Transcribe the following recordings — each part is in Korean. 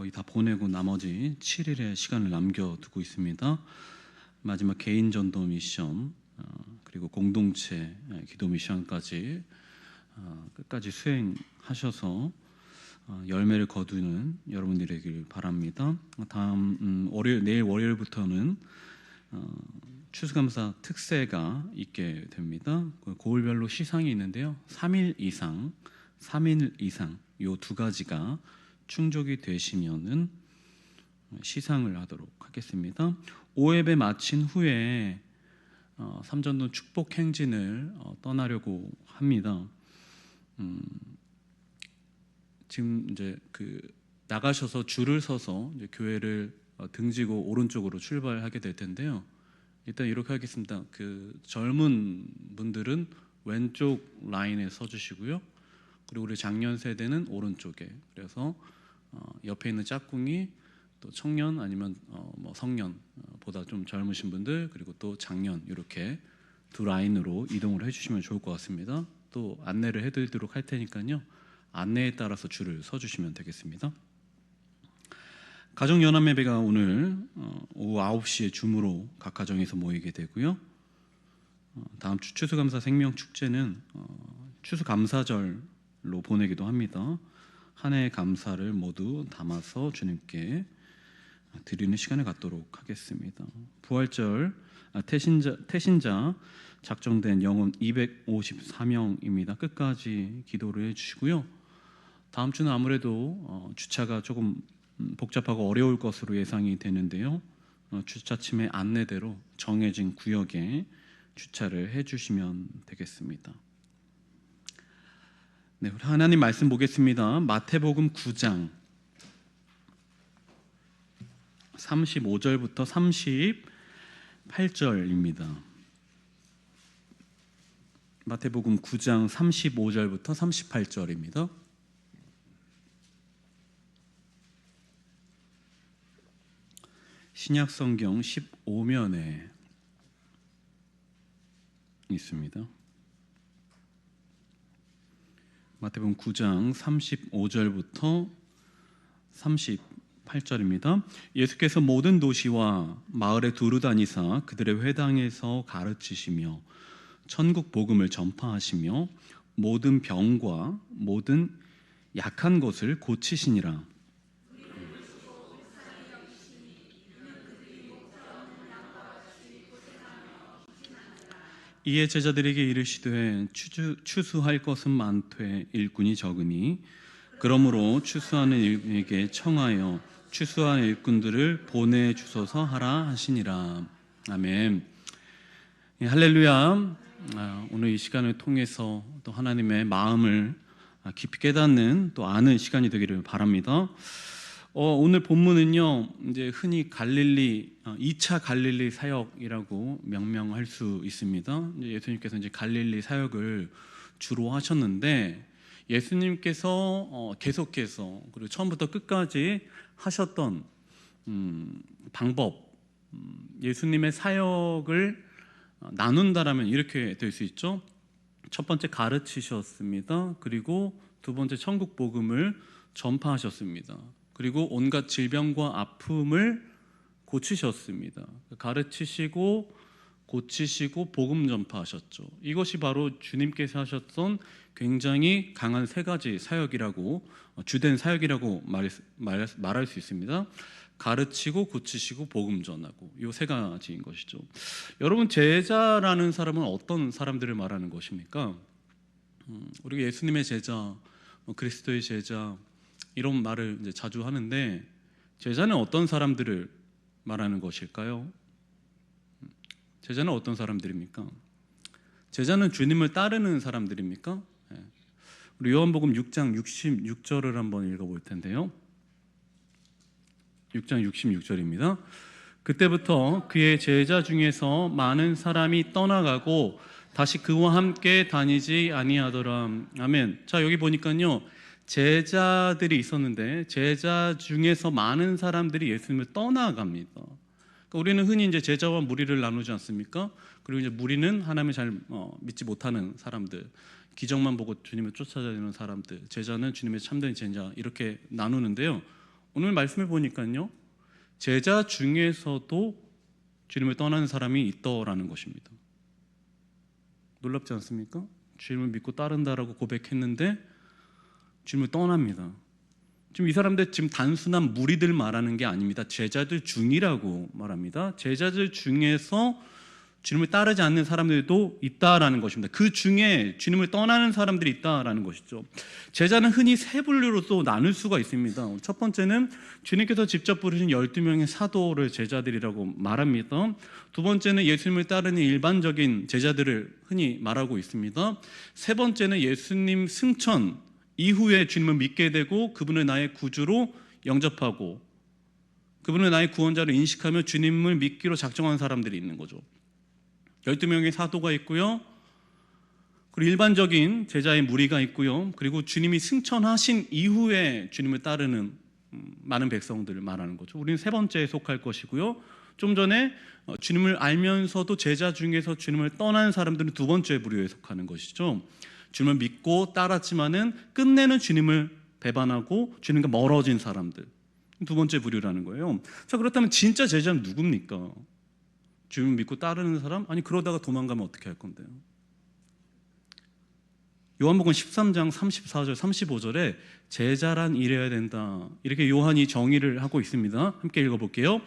거의 다 보내고 나머지 7일의 시간을 남겨두고 있습니다. 마지막 개인 전도 미션 그리고 공동체 기도 미션까지 끝까지 수행하셔서 열매를 거두는 여러분들이길 바랍니다. 다음 내일 월요일부터는 추수감사 특세가 있게 됩니다. 고을별로 시상이 있는데요. 3일 이상 요 두 가지가 충족이 되시면은 시상을 하도록 하겠습니다. 5예배 마친 후에 삼전도 축복 행진을 떠나려고 합니다. 지금 이제 나가셔서 줄을 서서 이제 교회를 등지고 오른쪽으로 출발하게 될 텐데요. 일단 이렇게 하겠습니다. 젊은 분들은 왼쪽 라인에 서주시고요. 그리고 우리 장년 세대는 오른쪽에. 그래서 옆에 있는 짝꿍이 또 청년 아니면 성년보다 좀 젊으신 분들 그리고 또 장년 이렇게 두 라인으로 이동을 해주시면 좋을 것 같습니다. 또 안내를 해드리도록 할 테니까요. 안내에 따라서 줄을 서주시면 되겠습니다. 가정연합예배가 오늘 오후 9시에 줌으로 각 가정에서 모이게 되고요. 다음 주 추수감사 생명축제는 추수감사절로 보내기도 합니다. 한 해의 감사를 모두 담아서 주님께 드리는 시간을 갖도록 하겠습니다. 부활절 태신자 작정된 영혼 254명입니다. 끝까지 기도를 해주시고요. 다음 주는 아무래도 주차가 조금 복잡하고 어려울 것으로 예상이 되는데요. 주차침의 안내대로 정해진 구역에 주차를 해주시면 되겠습니다. 네, 우리 하나님 말씀 보겠습니다. 마태복음 9장 35절부터 38절입니다. 마태복음 9장 35절부터 38절입니다. 신약성경 15면에 있습니다. 마태복음 9장 35절부터 38절입니다. 예수께서 모든 도시와 마을에 두루 다니사 그들의 회당에서 가르치시며 천국 복음을 전파하시며 모든 병과 모든 약한 것을 고치시니라. 이에 제자들에게 이르시되 추수할 것은 많되 일꾼이 적으니 그러므로 추수하는 일꾼에게 청하여 추수한 일꾼들을 보내주소서 하라 하시니라. 아멘. 할렐루야. 오늘 이 시간을 통해서 또 하나님의 마음을 깊이 깨닫는 또 아는 시간이 되기를 바랍니다. 오늘 본문은요, 이제 흔히 갈릴리 2차 갈릴리 사역이라고 명명할 수 있습니다. 이제 예수님께서 이제 갈릴리 사역을 주로 하셨는데 예수님께서 계속해서 그리고 처음부터 끝까지 하셨던 방법, 예수님의 사역을 나눈다라면 이렇게 될 수 있죠. 첫 번째 가르치셨습니다. 그리고 두 번째 천국 복음을 전파하셨습니다. 그리고 온갖 질병과 아픔을 고치셨습니다. 가르치시고 고치시고 복음 전파하셨죠. 이것이 바로 주님께서 하셨던 굉장히 강한 세 가지 사역이라고 주된 사역이라고 말할 수 있습니다. 가르치고 고치시고 복음 전하고 이 세 가지인 것이죠. 여러분, 제자라는 사람은 어떤 사람들을 말하는 것입니까? 우리가 예수님의 제자, 그리스도의 제자 이런 말을 이제 자주 하는데 제자는 어떤 사람들을 말하는 것일까요? 제자는 어떤 사람들입니까? 제자는 주님을 따르는 사람들입니까? 우리 요한복음 6장 66절을 한번 읽어볼 텐데요. 6장 66절입니다. 그때부터 그의 제자 중에서 많은 사람이 떠나가고 다시 그와 함께 다니지 아니하더라. 아멘. 자, 여기 보니까요, 제자들이 있었는데 제자 중에서 많은 사람들이 예수님을 떠나갑니다. 그러니까 우리는 흔히 이제 제자와 무리를 나누지 않습니까? 그리고 이제 무리는 하나님을 잘 믿지 못하는 사람들, 기적만 보고 주님을 쫓아다니는 사람들, 제자는 주님의 참된 제자 이렇게 나누는데요. 오늘 말씀을 보니까요, 제자 중에서도 주님을 떠나는 사람이 있더라는 것입니다. 놀랍지 않습니까? 주님을 믿고 따른다라고 고백했는데 주님을 떠납니다. 지금 이 사람들 지금 단순한 무리들 말하는 게 아닙니다. 제자들 중이라고 말합니다. 제자들 중에서 주님을 따르지 않는 사람들도 있다라는 것입니다. 그 중에 주님을 떠나는 사람들이 있다라는 것이죠. 제자는 흔히 세 분류로 또 나눌 수가 있습니다. 첫 번째는 주님께서 직접 부르신 12명의 사도를 제자들이라고 말합니다. 두 번째는 예수님을 따르는 일반적인 제자들을 흔히 말하고 있습니다. 세 번째는 예수님 승천 이후에 주님을 믿게 되고 그분을 나의 구주로 영접하고 그분을 나의 구원자로 인식하며 주님을 믿기로 작정한 사람들이 있는 거죠. 12명의 사도가 있고요, 그리고 일반적인 제자의 무리가 있고요, 그리고 주님이 승천하신 이후에 주님을 따르는 많은 백성들을 말하는 거죠. 우리는 세 번째에 속할 것이고요, 좀 전에 주님을 알면서도 제자 중에서 주님을 떠난 사람들은 두 번째 부류에 속하는 것이죠. 주님을 믿고 따랐지만은 끝내는 주님을 배반하고 주님과 멀어진 사람들, 두 번째 부류라는 거예요. 자, 그렇다면 진짜 제자는 누굽니까? 주님을 믿고 따르는 사람? 아니, 그러다가 도망가면 어떻게 할 건데요? 요한복음 13장 34절 35절에 제자란 이래야 된다, 이렇게 요한이 정의를 하고 있습니다. 함께 읽어볼게요.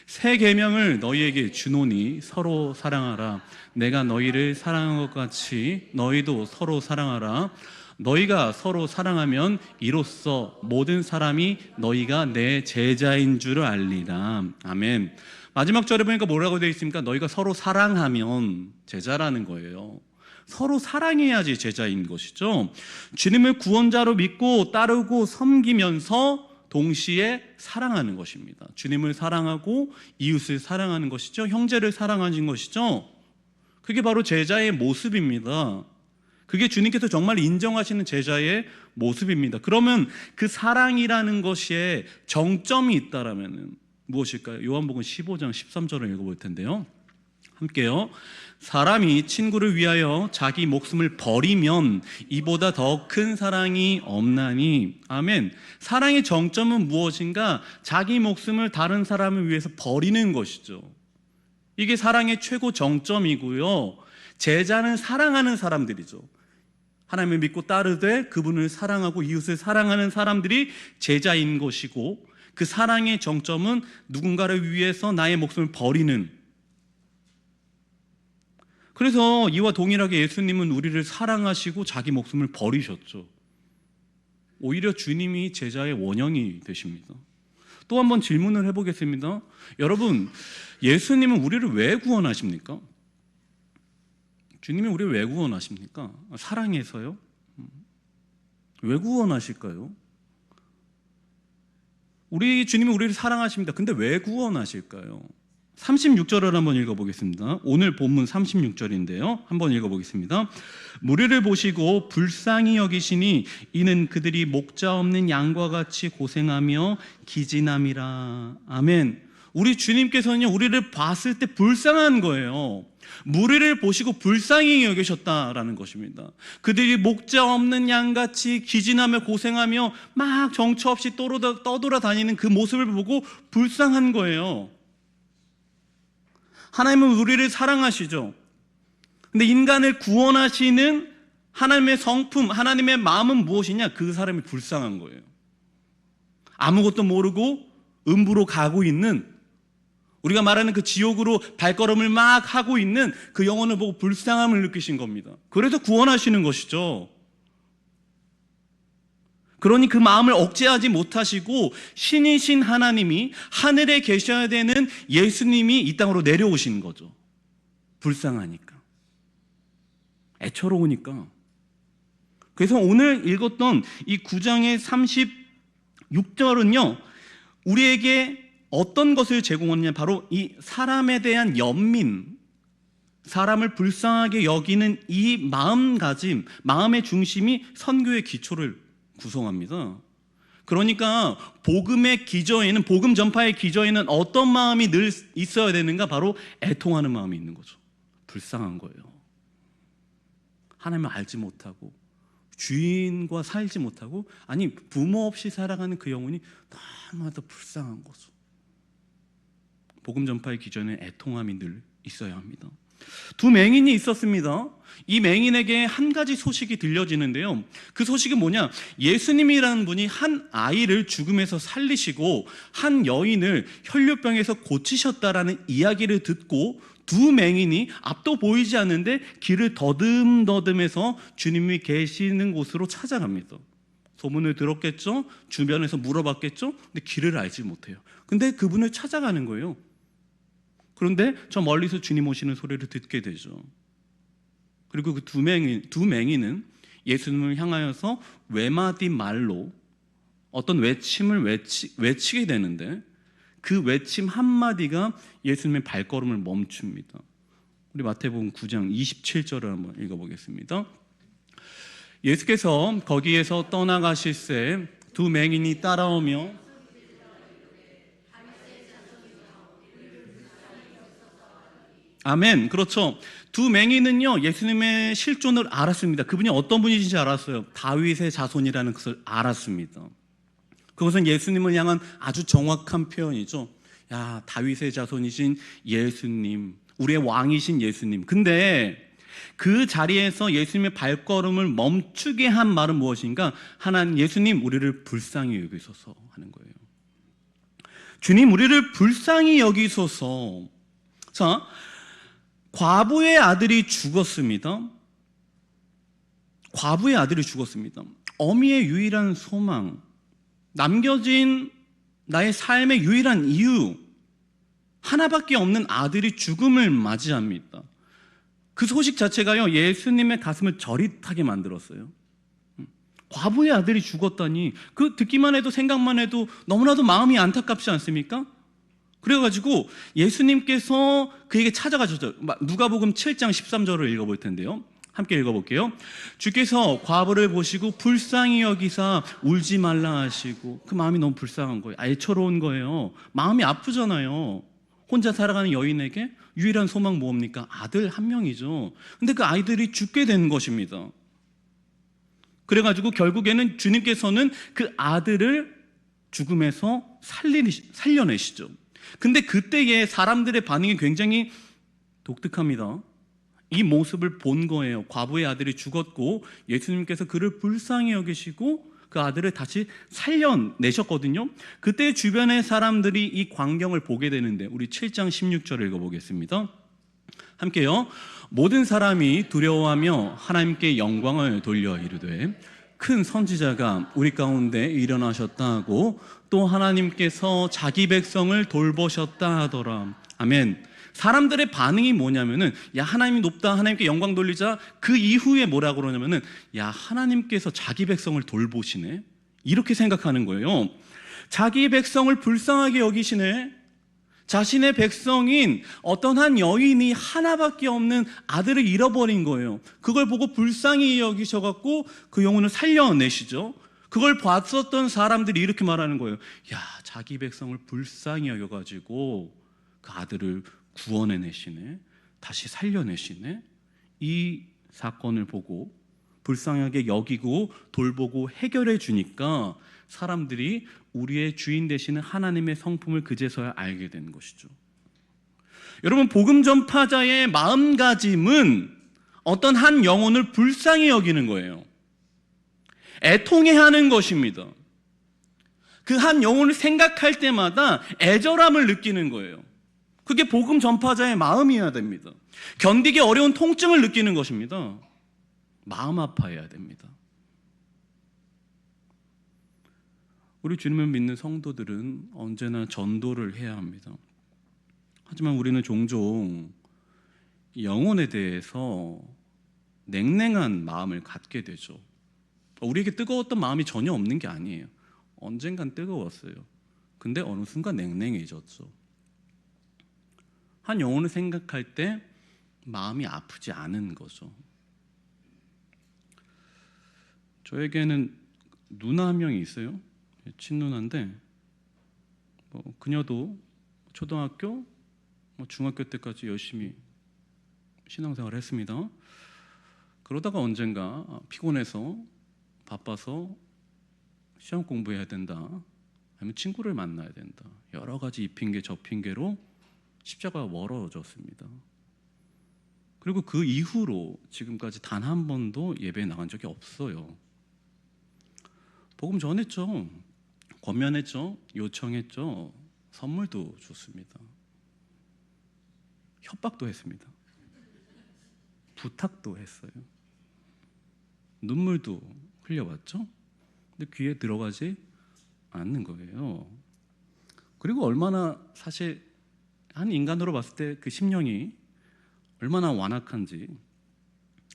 새 계명을 너희에게 주노니 서로 사랑하라. 내가 너희를 사랑한 것 같이 너희도 서로 사랑하라. 너희가 서로 사랑하면 이로써 모든 사람이 너희가 내 제자인 줄을 알리라. 아멘. 마지막 절에 보니까 뭐라고 되어 있습니까? 너희가 서로 사랑하면 제자라는 거예요. 서로 사랑해야지 제자인 것이죠. 주님을 구원자로 믿고 따르고 섬기면서 동시에 사랑하는 것입니다. 주님을 사랑하고 이웃을 사랑하는 것이죠. 형제를 사랑하는 것이죠. 그게 바로 제자의 모습입니다. 그게 주님께서 정말 인정하시는 제자의 모습입니다. 그러면 그 사랑이라는 것에 정점이 있다라면 무엇일까요? 요한복음 15장 13절을 읽어볼 텐데요. 함께요. 사람이 친구를 위하여 자기 목숨을 버리면 이보다 더 큰 사랑이 없나니. 아멘. 사랑의 정점은 무엇인가? 자기 목숨을 다른 사람을 위해서 버리는 것이죠. 이게 사랑의 최고 정점이고요, 제자는 사랑하는 사람들이죠. 하나님을 믿고 따르되 그분을 사랑하고 이웃을 사랑하는 사람들이 제자인 것이고, 그 사랑의 정점은 누군가를 위해서 나의 목숨을 버리는. 그래서 이와 동일하게 예수님은 우리를 사랑하시고 자기 목숨을 버리셨죠. 오히려 주님이 제자의 원형이 되십니다. 또 한번 질문을 해보겠습니다. 여러분, 예수님은 우리를 왜 구원하십니까? 주님이 우리를 왜 구원하십니까? 사랑해서요? 왜 구원하실까요? 우리 주님이 우리를 사랑하십니다. 근데 왜 구원하실까요? 36절을 한번 읽어보겠습니다. 오늘 본문 36절인데요. 한번 읽어보겠습니다. 무리를 보시고 불쌍히 여기시니 이는 그들이 목자 없는 양과 같이 고생하며 기진함이라. 아멘. 우리 주님께서는요, 우리를 봤을 때 불쌍한 거예요. 무리를 보시고 불쌍히 여기셨다라는 것입니다. 그들이 목자 없는 양같이 기진하며 고생하며 막 정처 없이 떠돌아다니는 그 모습을 보고 불쌍한 거예요. 하나님은 우리를 사랑하시죠. 근데 인간을 구원하시는 하나님의 성품, 하나님의 마음은 무엇이냐? 그 사람이 불쌍한 거예요. 아무것도 모르고 음부로 가고 있는, 우리가 말하는 그 지옥으로 발걸음을 막 하고 있는 그 영혼을 보고 불쌍함을 느끼신 겁니다. 그래서 구원하시는 것이죠. 그러니 그 마음을 억제하지 못하시고 신이신 하나님이 하늘에 계셔야 되는 예수님이 이 땅으로 내려오신 거죠. 불쌍하니까, 애처로우니까. 그래서 오늘 읽었던 이 9장의 36절은요 우리에게 어떤 것을 제공하느냐, 바로 이 사람에 대한 연민, 사람을 불쌍하게 여기는 이 마음가짐, 마음의 중심이 선교의 기초를 구성합니다. 그러니까 복음의 기저에는, 복음 전파의 기저에는 어떤 마음이 늘 있어야 되는가? 바로 애통하는 마음이 있는 거죠. 불쌍한 거예요. 하나님을 알지 못하고 주인과 살지 못하고, 아니 부모 없이 살아가는 그 영혼이 너무나도 불쌍한 거죠. 복음 전파의 기전에 애통함이 늘 있어야 합니다. 두 맹인이 있었습니다. 이 맹인에게 한 가지 소식이 들려지는데요. 그 소식이 뭐냐? 예수님이라는 분이 한 아이를 죽음에서 살리시고 한 여인을 혈류병에서 고치셨다라는 이야기를 듣고 두 맹인이 앞도 보이지 않는데 길을 더듬더듬해서 주님이 계시는 곳으로 찾아갑니다. 소문을 들었겠죠? 주변에서 물어봤겠죠? 근데 길을 알지 못해요. 근데 그분을 찾아가는 거예요. 그런데 저 멀리서 주님 오시는 소리를 듣게 되죠. 그리고 그 두 맹인은 예수님을 향하여서 외마디 말로 어떤 외침을 외치게 되는데, 그 외침 한마디가 예수님의 발걸음을 멈춥니다. 우리 마태복음 9장 27절을 한번 읽어보겠습니다. 예수께서 거기에서 떠나가실새 두 맹인이 따라오며 아멘. 그렇죠. 두 맹인은요, 예수님의 실존을 알았습니다. 그분이 어떤 분이신지 알았어요. 다윗의 자손이라는 것을 알았습니다. 그것은 예수님을 향한 아주 정확한 표현이죠. 야, 다윗의 자손이신 예수님, 우리의 왕이신 예수님. 근데 그 자리에서 예수님의 발걸음을 멈추게 한 말은 무엇인가? 하나님, 예수님, 우리를 불쌍히 여기소서 하는 거예요. 주님, 우리를 불쌍히 여기소서. 자, 과부의 아들이 죽었습니다. 과부의 아들이 죽었습니다. 어미의 유일한 소망, 남겨진 나의 삶의 유일한 이유, 하나밖에 없는 아들이 죽음을 맞이합니다. 그 소식 자체가요, 예수님의 가슴을 저릿하게 만들었어요. 과부의 아들이 죽었다니, 그 듣기만 해도 생각만 해도 너무나도 마음이 안타깝지 않습니까? 그래가지고 예수님께서 그에게 찾아가셨죠. 누가복음 7장 13절을 읽어볼 텐데요. 함께 읽어볼게요. 주께서 과부를 보시고 불쌍히 여기사 울지 말라 하시고, 그 마음이 너무 불쌍한 거예요. 애처로운 거예요. 마음이 아프잖아요. 혼자 살아가는 여인에게 유일한 소망 뭡니까? 아들 한 명이죠. 근데 그 아이들이 죽게 된 것입니다. 그래가지고 결국에는 주님께서는 그 아들을 죽음에서 살려내시죠. 근데 그때의 사람들의 반응이 굉장히 독특합니다. 이 모습을 본 거예요. 과부의 아들이 죽었고 예수님께서 그를 불쌍히 여기시고 그 아들을 다시 살려내셨거든요. 그때 주변의 사람들이 이 광경을 보게 되는데, 우리 7장 16절을 읽어보겠습니다. 함께요. 모든 사람이 두려워하며 하나님께 영광을 돌려 이르되 큰 선지자가 우리 가운데 일어나셨다 하고 또 하나님께서 자기 백성을 돌보셨다 하더라. 아멘. 사람들의 반응이 뭐냐면은, 야, 하나님이 높다, 하나님께 영광 돌리자. 그 이후에 뭐라고 그러냐면은, 야, 하나님께서 자기 백성을 돌보시네, 이렇게 생각하는 거예요. 자기 백성을 불쌍하게 여기시네. 자신의 백성인 어떤 한 여인이 하나밖에 없는 아들을 잃어버린 거예요. 그걸 보고 불쌍히 여기셔갖고 그 영혼을 살려내시죠. 그걸 봤었던 사람들이 이렇게 말하는 거예요. 야, 자기 백성을 불쌍히 여겨가지고 그 아들을 구원해내시네, 다시 살려내시네. 이 사건을 보고 불쌍하게 여기고 돌보고 해결해 주니까 사람들이 우리의 주인 되시는 하나님의 성품을 그제서야 알게 된 것이죠. 여러분, 복음 전파자의 마음가짐은 어떤 한 영혼을 불쌍히 여기는 거예요. 애통해하는 것입니다. 그 한 영혼을 생각할 때마다 애절함을 느끼는 거예요. 그게 복음 전파자의 마음이어야 됩니다. 견디기 어려운 통증을 느끼는 것입니다. 마음 아파해야 됩니다. 우리 주님을 믿는 성도들은 언제나 전도를 해야 합니다. 하지만 우리는 종종 영혼에 대해서 냉랭한 마음을 갖게 되죠. 우리에게 뜨거웠던 마음이 전혀 없는 게 아니에요. 언젠간 뜨거웠어요. 근데 어느 순간 냉랭해졌죠. 한 영혼을 생각할 때 마음이 아프지 않은 거죠. 저에게는 누나 한 명이 있어요. 친누나인데 그녀도 초등학교, 중학교 때까지 열심히 신앙생활을 했습니다. 그러다가 언젠가 피곤해서 바빠서 시험 공부해야 된다, 아니면 친구를 만나야 된다, 여러 가지 이 핑계 저 핑계로 십자가가 멀어졌습니다. 그리고 그 이후로 지금까지 단 한 번도 예배에 나간 적이 없어요. 복음 전했죠, 권면했죠, 요청했죠, 선물도 줬습니다, 협박도 했습니다, 부탁도 했어요, 눈물도 흘려봤죠. 근데 귀에 들어가지 않는 거예요. 그리고 얼마나, 사실 한 인간으로 봤을 때 그 심령이 얼마나 완악한지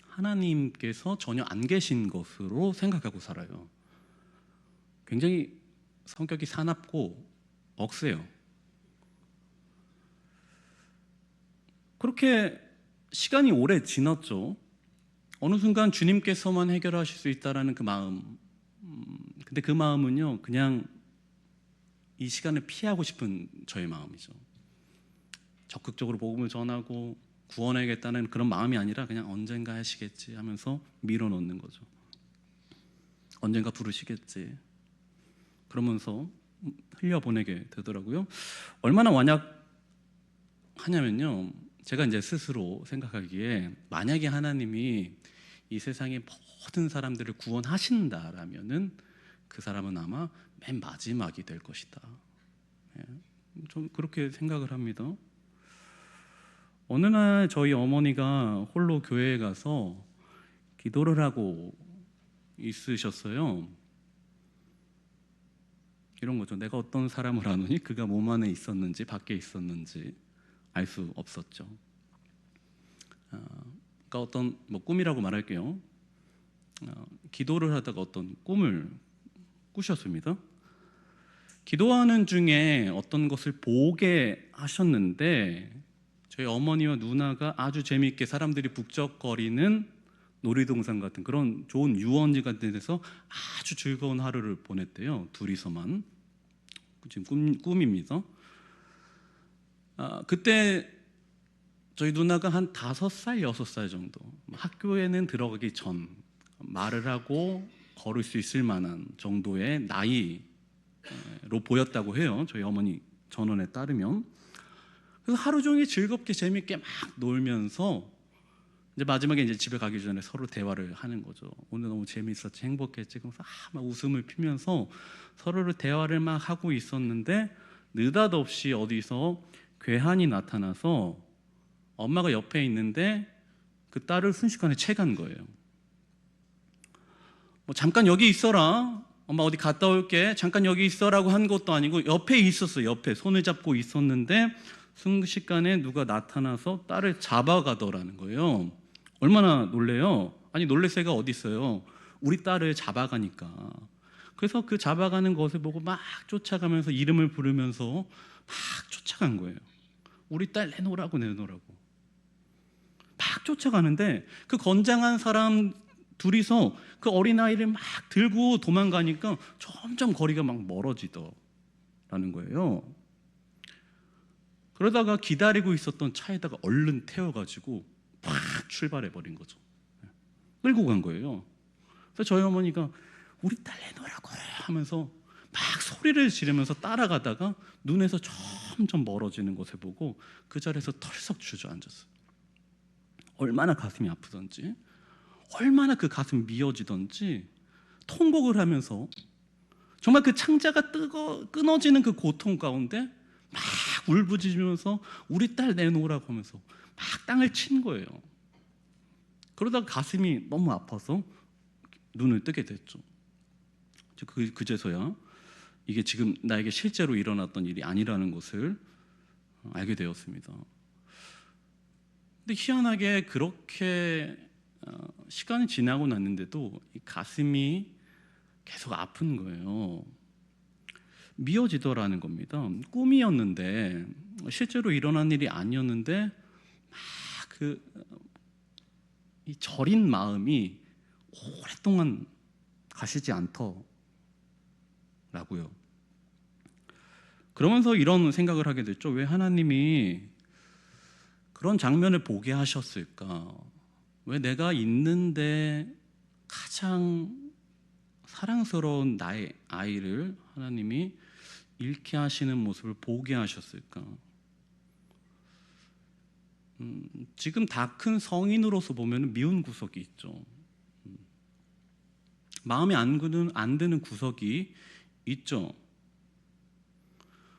하나님께서 전혀 안 계신 것으로 생각하고 살아요. 굉장히 성격이 사납고 억세요. 그렇게 시간이 오래 지났죠. 어느 순간 주님께서만 해결하실 수 있다라는 그 마음, 근데 그 마음은요, 그냥 이 시간을 피하고 싶은 저의 마음이죠. 적극적으로 복음을 전하고 구원하겠다는 그런 마음이 아니라 그냥 언젠가 하시겠지 하면서 밀어놓는 거죠. 언젠가 부르시겠지 그러면서 흘려보내게 되더라고요. 얼마나 완약하냐면요, 제가 이제 스스로 생각하기에 만약에 하나님이 이 세상의 모든 사람들을 구원하신다라면은 그 사람은 아마 맨 마지막이 될 것이다. 좀 그렇게 생각을 합니다. 어느 날 저희 어머니가 홀로 교회에 가서 기도를 하고 있으셨어요. 이런 거죠. 내가 어떤 사람을 아노니 그가 몸 안에 있었는지 밖에 있었는지 알 수 없었죠. 그러니까 어떤 꿈이라고 말할게요. 기도를 하다가 어떤 꿈을 꾸셨습니다. 기도하는 중에 어떤 것을 보게 하셨는데 저희 어머니와 누나가 아주 재미있게 사람들이 북적거리는 놀이동산 같은 그런 좋은 유원지 같은 데서 아주 즐거운 하루를 보냈대요. 둘이서만. 지금 꿈입니다. 그때 저희 누나가 한 5살, 6살 정도, 학교에는 들어가기 전, 말을 하고 걸을 수 있을 만한 정도의 나이로 보였다고 해요. 저희 어머니 전언에 따르면. 그래서 하루 종일 즐겁게 재밌게 막 놀면서 이제 마지막에 이제 집에 가기 전에 서로 대화를 하는 거죠. 오늘 너무 재밌었지, 행복했지. 그래서 막 웃음을 피면서 서로를 대화를 막 하고 있었는데 느닷없이 어디서 괴한이 나타나서 엄마가 옆에 있는데 그 딸을 순식간에 채간 거예요. 뭐 잠깐 여기 있어라, 엄마 어디 갔다 올게, 잠깐 여기 있어라고 한 것도 아니고 옆에 있었어요. 옆에 손을 잡고 있었는데 순식간에 누가 나타나서 딸을 잡아가더라는 거예요. 얼마나 놀래요? 아니 놀랄 새가 어디 있어요. 우리 딸을 잡아가니까. 그래서 그 잡아가는 것을 보고 막 쫓아가면서 이름을 부르면서 막 쫓아간 거예요. 우리 딸 내놓으라고 내놓으라고 막 쫓아가는데 그 건장한 사람 둘이서 그 어린아이를 막 들고 도망가니까 점점 거리가 막 멀어지더라는 거예요. 그러다가 기다리고 있었던 차에다가 얼른 태워가지고 팍 출발해버린 거죠. 끌고 간 거예요. 그래서 저희 어머니가 우리 딸 내놓으라고 하면서 막 소리를 지르면서 따라가다가 눈에서 점점 멀어지는 것을 보고 그 자리에서 털썩 주저앉았어요. 얼마나 가슴이 아프던지, 얼마나 그 가슴이 미어지던지 통곡을 하면서 정말 그 창자가 끊어지는 그 고통 가운데 막 울부짖으면서 우리 딸 내놓으라고 하면서 막 땅을 친 거예요. 그러다가 가슴이 너무 아파서 눈을 뜨게 됐죠. 그제서야 이게 지금 나에게 실제로 일어났던 일이 아니라는 것을 알게 되었습니다. 근데 희한하게 그렇게 시간이 지나고 났는데도 이 가슴이 계속 아픈 거예요. 미어지더라는 겁니다. 꿈이었는데 실제로 일어난 일이 아니었는데 막 이 저린 마음이 오랫동안 가시지 않더라고요. 그러면서 이런 생각을 하게 됐죠. 왜 하나님이 그런 장면을 보게 하셨을까? 왜 내가 있는데 가장 사랑스러운 나의 아이를 하나님이 잃게 하시는 모습을 보게 하셨을까? 지금 다 큰 성인으로서 보면 미운 구석이 있죠. 마음에 안 드는 구석이 있죠.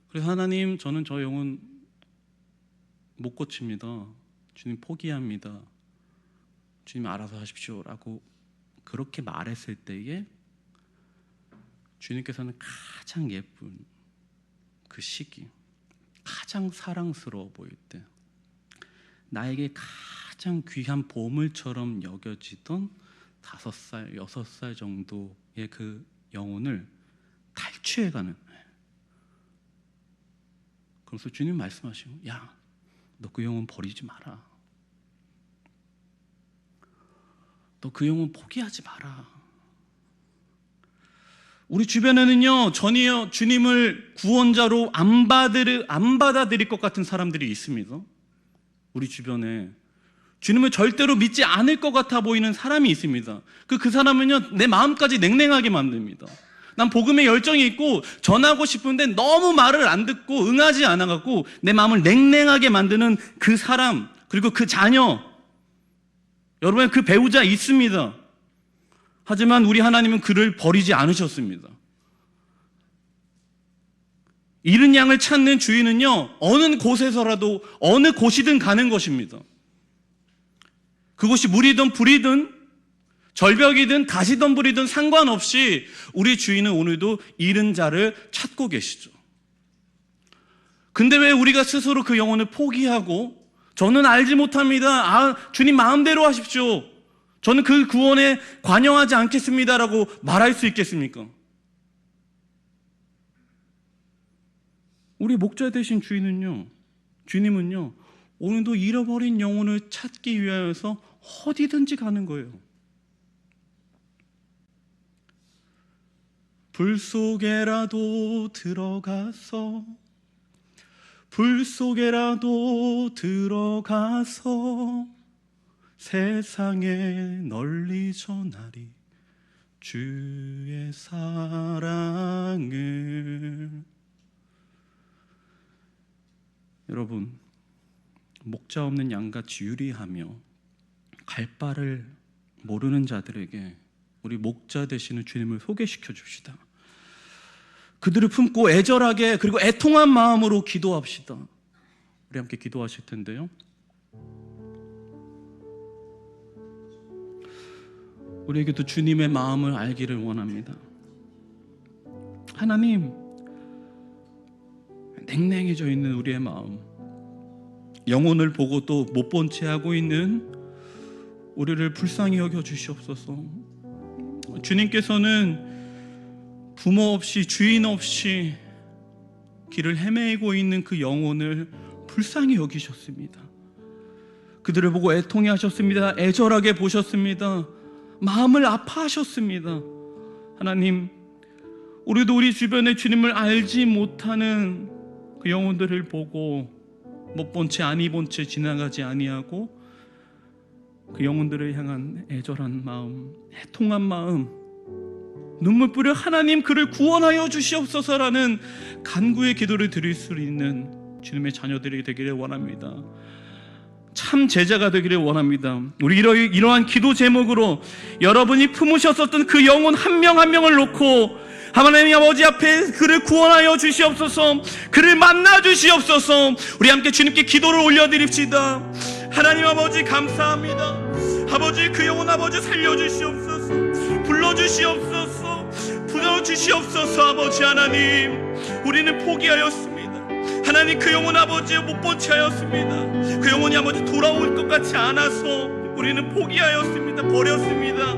그래서 하나님, 저는 저 영혼 못 고칩니다. 주님 포기합니다. 주님 알아서 하십시오라고 그렇게 말했을 때에 주님께서는 가장 예쁜 그 시기, 가장 사랑스러워 보일 때, 나에게 가장 귀한 보물처럼 여겨지던 5살, 6살 정도의 그 영혼을 탈취해가는. 그래서 주님 말씀하시고, 야, 너 그 영혼 버리지 마라. 너 그 영혼 포기하지 마라. 우리 주변에는요, 전혀 주님을 구원자로 안 받아들일 것 같은 사람들이 있습니다. 우리 주변에 주님을 절대로 믿지 않을 것 같아 보이는 사람이 있습니다. 그 사람은요, 내 마음까지 냉랭하게 만듭니다. 난 복음에 열정이 있고 전하고 싶은데 너무 말을 안 듣고 응하지 않아갖고 내 마음을 냉랭하게 만드는 그 사람, 그리고 그 자녀, 여러분 그 배우자 있습니다. 하지만 우리 하나님은 그를 버리지 않으셨습니다. 잃은 양을 찾는 주인은요, 어느 곳에서라도 어느 곳이든 가는 것입니다. 그곳이 물이든 불이든 절벽이든 가시덤불이든 상관없이 우리 주인은 오늘도 잃은 자를 찾고 계시죠. 근데 왜 우리가 스스로 그 영혼을 포기하고 저는 알지 못합니다, 주님 마음대로 하십시오, 저는 그 구원에 관여하지 않겠습니다라고 말할 수 있겠습니까? 우리 목자 되신 주님은요, 오늘도 잃어버린 영혼을 찾기 위하여서 어디든지 가는 거예요. 불 속에라도 들어가서 세상에 널리 전하리 주의 사랑을. 여러분, 목자 없는 양같이 유리하며 갈 바를 모르는 자들에게 우리 목자 되시는 주님을 소개시켜 줍시다. 그들을 품고 애절하게 그리고 애통한 마음으로 기도합시다. 우리 함께 기도하실 텐데요, 우리에게도 주님의 마음을 알기를 원합니다. 하나님, 냉랭해져 있는 우리의 마음, 영혼을 보고 또 못 본 채 하고 있는 우리를 불쌍히 여겨 주시옵소서. 주님께서는 부모 없이 주인 없이 길을 헤매고 있는 그 영혼을 불쌍히 여기셨습니다. 그들을 보고 애통해 하셨습니다. 애절하게 보셨습니다. 마음을 아파하셨습니다. 하나님, 우리도 우리 주변에 주님을 알지 못하는 그 영혼들을 보고 못 본 채 아니 본 채 지나가지 아니하고 그 영혼들을 향한 애절한 마음, 애통한 마음, 눈물 뿌려 하나님 그를 구원하여 주시옵소서라는 간구의 기도를 드릴 수 있는 주님의 자녀들이 되기를 원합니다. 참 제자가 되기를 원합니다. 우리 이러한 기도 제목으로 여러분이 품으셨었던 그 영혼 한 명 한 명을 놓고 하나님 아버지 앞에 그를 구원하여 주시옵소서, 그를 만나 주시옵소서. 우리 함께 주님께 기도를 올려드립시다. 하나님 아버지 감사합니다. 아버지 그 영혼 아버지 살려주시옵소서, 불러주시옵소서, 부어주시옵소서. 아버지 하나님, 우리는 포기하였습니다. 하나님 그 영혼 아버지 못 본 채 하였습니다. 그 영혼이 아버지 돌아올 것 같지 않아서 우리는 포기하였습니다. 버렸습니다.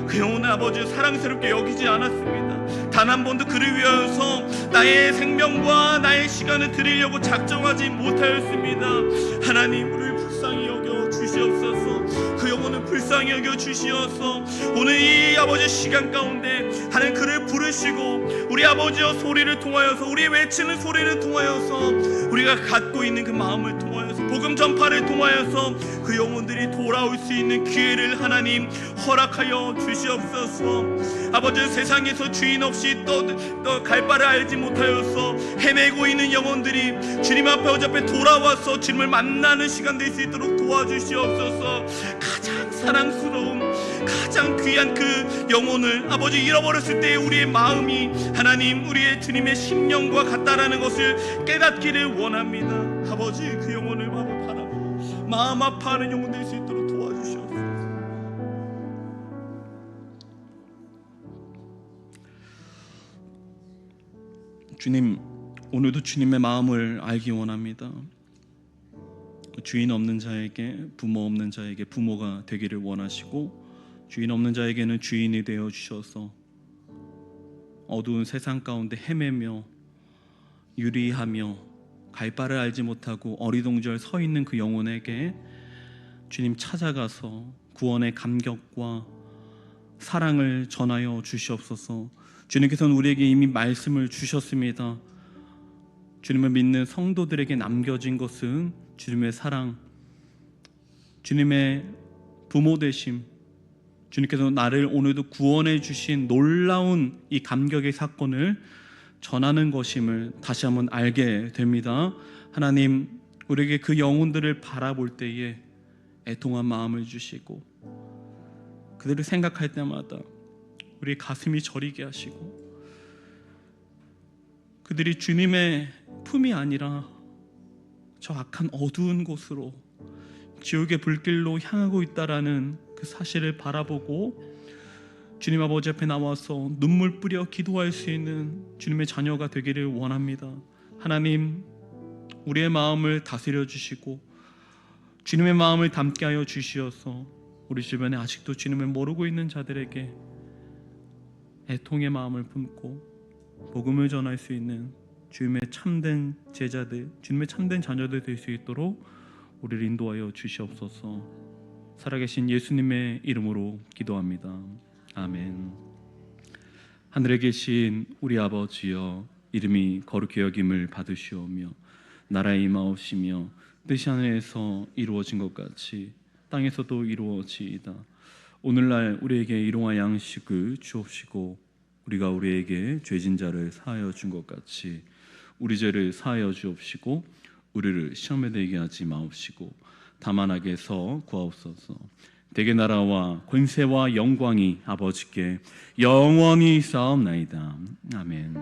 그 영혼을 아버지 사랑스럽게 여기지 않았습니다. 단 한 번도 그를 위하여서 나의 생명과 나의 시간을 드리려고 작정하지 못하였습니다. 하나님, 우리를 불쌍히 여겨 주시옵소서. 그 영혼을 불쌍히 여겨 주시어서 오늘 이 아버지 시간 가운데 하나님 그를 부르시고 우리 아버지의 소리를 통하여서, 우리 외치는 소리를 통하여서, 우리가 갖고 있는 그 마음을 통하여서 복음 전파를 통하여서 그 영혼들이 돌아올 수 있는 기회를 하나님 허락하여 주시옵소서. 아버지, 세상에서 주인 없이 또 갈 바를 알지 못하여서 헤매고 있는 영혼들이 주님 앞에 돌아와서 주님을 만나는 시간 될 수 있도록 도와주시옵소서. 가장 사랑스러운, 가장 귀한 그 영혼을 아버지 잃어버렸을 때 우리의 마음이 하나님 우리의 주님의 심령과 같다라는 것을 깨닫기를 원합니다. 아버지, 그 영혼을 바라보고 마음 아파하는 영혼 될 수 있도록 도와주시옵소서. 주님, 오늘도 주님의 마음을 알기 원합니다. 주인 없는 자에게, 부모 없는 자에게 부모가 되기를 원하시고, 주인 없는 자에게는 주인이 되어 주셔서 어두운 세상 가운데 헤매며 유리하며 갈 바를 알지 못하고 어리둥절 서 있는 그 영혼에게 주님 찾아가서 구원의 감격과 사랑을 전하여 주시옵소서. 주님께서는 우리에게 이미 말씀을 주셨습니다. 주님을 믿는 성도들에게 남겨진 것은 주님의 사랑, 주님의 부모 되심, 주님께서 나를 오늘도 구원해 주신 놀라운 이 감격의 사건을 전하는 것임을 다시 한번 알게 됩니다. 하나님, 우리에게 그 영혼들을 바라볼 때에 애통한 마음을 주시고 그들을 생각할 때마다 우리 가슴이 저리게 하시고, 그들이 주님의 품이 아니라 저 악한 어두운 곳으로, 지옥의 불길로 향하고 있다라는 그 사실을 바라보고 주님 아버지 앞에 나와서 눈물 뿌려 기도할 수 있는 주님의 자녀가 되기를 원합니다. 하나님, 우리의 마음을 다스려 주시고 주님의 마음을 담게 하여 주시어서 우리 주변에 아직도 주님을 모르고 있는 자들에게 애통의 마음을 품고 복음을 전할 수 있는 주님의 참된 제자들, 주님의 참된 자녀들 될 수 있도록 우리를 인도하여 주시옵소서. 살아계신 예수님의 이름으로 기도합니다. 아멘. 하늘에 계신 우리 아버지여, 이름이 거룩히 여김을 받으시오며 나라의 임하옵시며 뜻이 하늘에서 이루어진 것 같이 땅에서도 이루어지이다. 오늘날 우리에게 일용할 양식을 주옵시고 우리가 우리에게 죄진 자를 사하여 준 것 같이 우리 죄를 사하여 주옵시고 우리를 시험에 들게 하지 마옵시고 다만 악에서 구하옵소서. 대개 나라와 권세와 영광이 아버지께 영원히 있사옵나이다. 아멘.